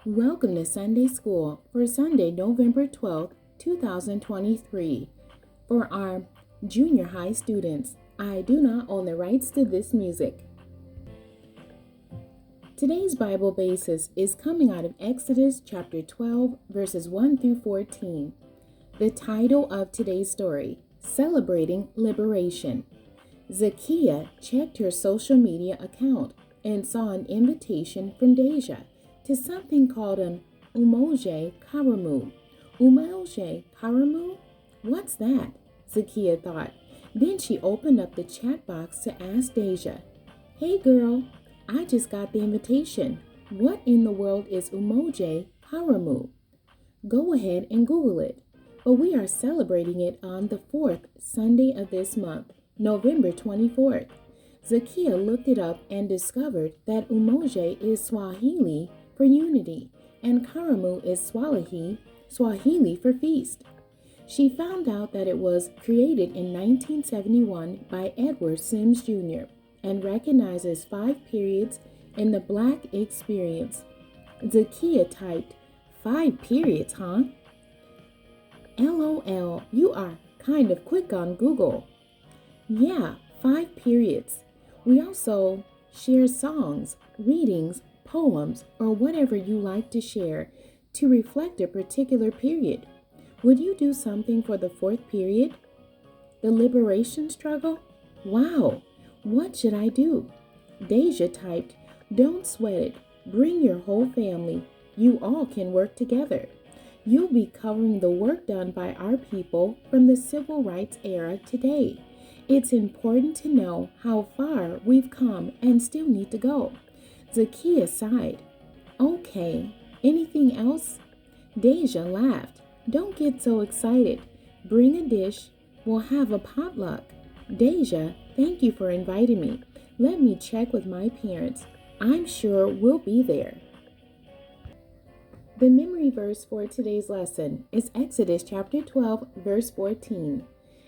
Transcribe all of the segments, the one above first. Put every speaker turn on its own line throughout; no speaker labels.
Welcome to Sunday School for Sunday, November 12th, 2023. For our junior high students, I do not own the rights to this music. Today's Bible basis is coming out of Exodus chapter 12, verses 1 through 14. The title of today's story, Celebrating Liberation. Zacchaeus checked her social media account and saw an invitation from Deja to something called an Umoja Karamu. Umoja Karamu? What's that? Zacchaeus thought. Then she opened up the chat box to ask Deja, "Hey girl, I just got the invitation. What in the world is Umoja Karamu?" Go ahead and Google it. But we are celebrating it on the 4th Sunday of this month, November 24th. Zacchaeus looked it up and discovered that Umoja is Swahili for unity, and Karamu is Swahili for feast. She found out that it was created in 1971 by Edward Sims Jr. and recognizes 5 periods in the Black experience. Zacchaeus typed, 5 periods, huh? LOL, you are kind of quick on Google. Yeah, 5 periods. We also share songs, readings, poems, or whatever you like to share to reflect a particular period. Would you do something for the 4th period? The liberation struggle? Wow, what should I do? Deja typed, don't sweat it. Bring your whole family. You all can work together. You'll be covering the work done by our people from the civil rights era today. It's important to know how far we've come and still need to go. Zacchaeus sighed. Okay, anything else? Deja laughed. Don't get so excited. Bring a dish. We'll have a potluck. Deja, thank you for inviting me. Let me check with my parents. I'm sure we'll be there. The memory verse for today's lesson is Exodus chapter 12, verse 14.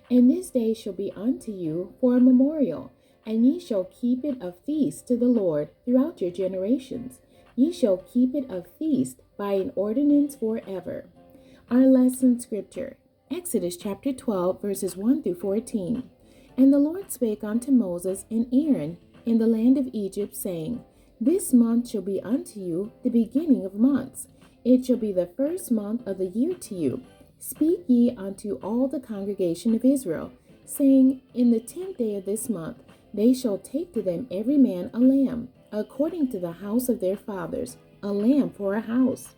And this day shall be unto you for a memorial, and ye shall keep it a feast to the Lord throughout your generations. Ye shall keep it a feast by an ordinance forever. Our lesson scripture, Exodus chapter 12, verses 1 through 14. And the Lord spake unto Moses and Aaron in the land of Egypt, saying, This month shall be unto you the beginning of months. It shall be the first month of the year to you. Speak ye unto all the congregation of Israel, saying, In the 10th day of this month they shall take to them every man a lamb, according to the house of their fathers, a lamb for a house.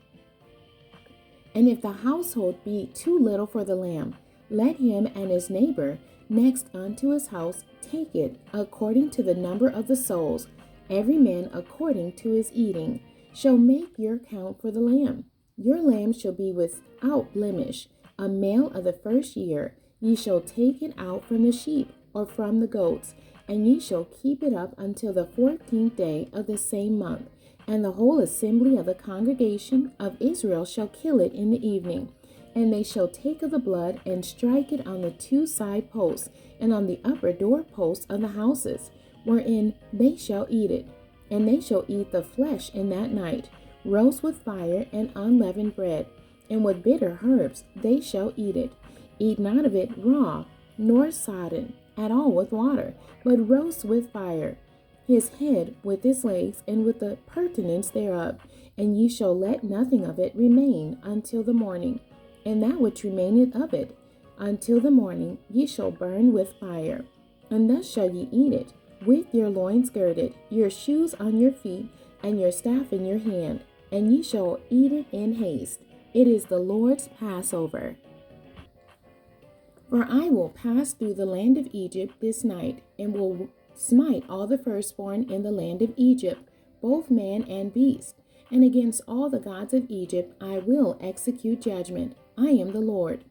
And if the household be too little for the lamb, let him and his neighbor next unto his house take it, according to the number of the souls, every man according to his eating, shall make your count for the lamb. Your lamb shall be without blemish, a male of the first year. Ye shall take it out from the sheep or from the goats, and ye shall keep it up until the 14th day of the same month. And the whole assembly of the congregation of Israel shall kill it in the evening. And they shall take of the blood and strike it on the 2 side posts and on the upper door posts of the houses, wherein they shall eat it. And they shall eat the flesh in that night, roast with fire and unleavened bread, and with bitter herbs they shall eat it. Eat not of it raw, nor sodden at all with water, but roast with fire, his head with his legs, and with the purtenance thereof. And ye shall let nothing of it remain until the morning. And that which remaineth of it until the morning ye shall burn with fire. And thus shall ye eat it, with your loins girded, your shoes on your feet, and your staff in your hand. And ye shall eat it in haste. It is the Lord's Passover. For I will pass through the land of Egypt this night, and will smite all the firstborn in the land of Egypt, both man and beast. And against all the gods of Egypt I will execute judgment. I am the Lord.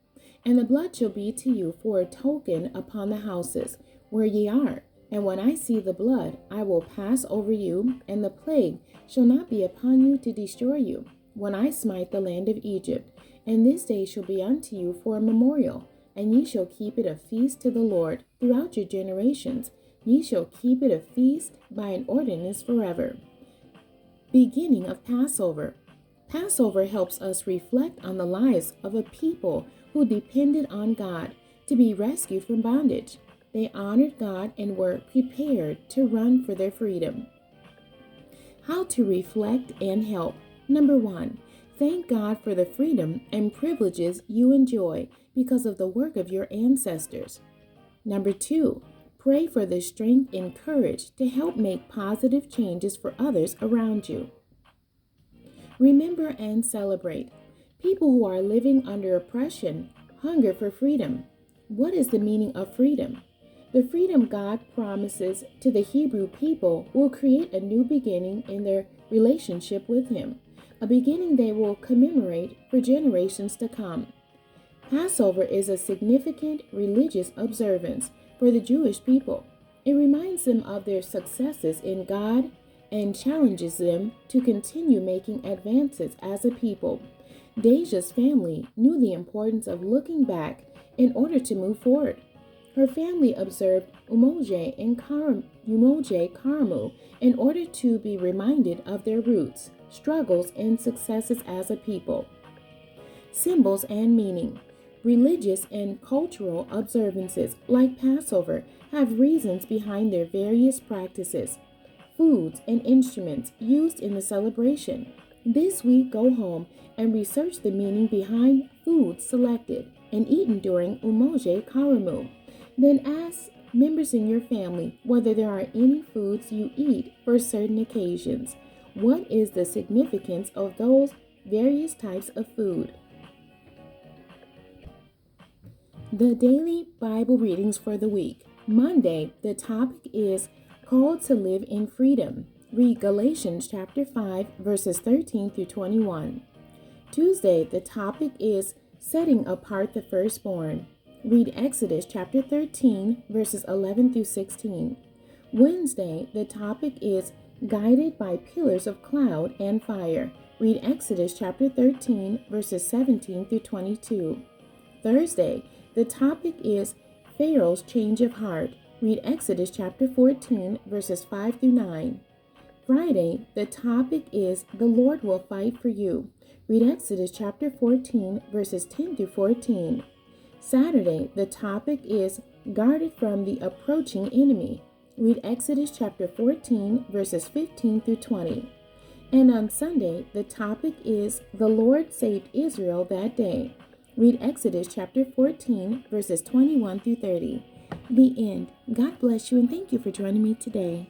And the blood shall be to you for a token upon the houses where ye are. And when I see the blood, I will pass over you, and the plague shall not be upon you to destroy you, when I smite the land of Egypt. And this day shall be unto you for a memorial, and ye shall keep it a feast to the Lord throughout your generations. Ye shall keep it a feast by an ordinance forever. Beginning of Passover. Passover helps us reflect on the lives of a people who depended on God to be rescued from bondage. They honored God and were prepared to run for their freedom. How to reflect and help. Number 1. Thank God for the freedom and privileges you enjoy because of the work of your ancestors. Number 2. Pray for the strength and courage to help make positive changes for others around you. Remember and celebrate. People who are living under oppression hunger for freedom. What is the meaning of freedom? The freedom God promises to the Hebrew people will create a new beginning in their relationship with Him, a beginning they will commemorate for generations to come. Passover is a significant religious observance for the Jewish people. It reminds them of their successes in God and challenges them to continue making advances as a people. Deja's family knew the importance of looking back in order to move forward. Her family observed Umoje Carmu in order to be reminded of their roots, struggles, and successes as a people. Symbols and meaning. Religious and cultural observances like Passover have reasons behind their various practices. Foods and instruments used in the celebration. This week, go home and research the meaning behind foods selected and eaten during Umoje Karamu. Then ask members in your family whether there are any foods you eat for certain occasions. What is the significance of those various types of food? The daily Bible readings for the week. Monday, the topic is Called to Live in Freedom. Read Galatians chapter 5, verses 13 through 21. Tuesday, the topic is Setting Apart the Firstborn. Read Exodus chapter 13, verses 11 through 16. Wednesday, the topic is Guided by Pillars of Cloud and Fire. Read Exodus chapter 13, verses 17 through 22. Thursday, the topic is Pharaoh's Change of Heart. Read Exodus chapter 14, verses 5 through 9. Friday, the topic is The Lord Will Fight for You. Read Exodus chapter 14, verses 10 through 14. Saturday, the topic is Guarded from the Approaching Enemy. Read Exodus chapter 14, verses 15 through 20. And on Sunday, the topic is The Lord Saved Israel That Day. Read Exodus chapter 14, verses 21 through 30. The end. God bless you and thank you for joining me today.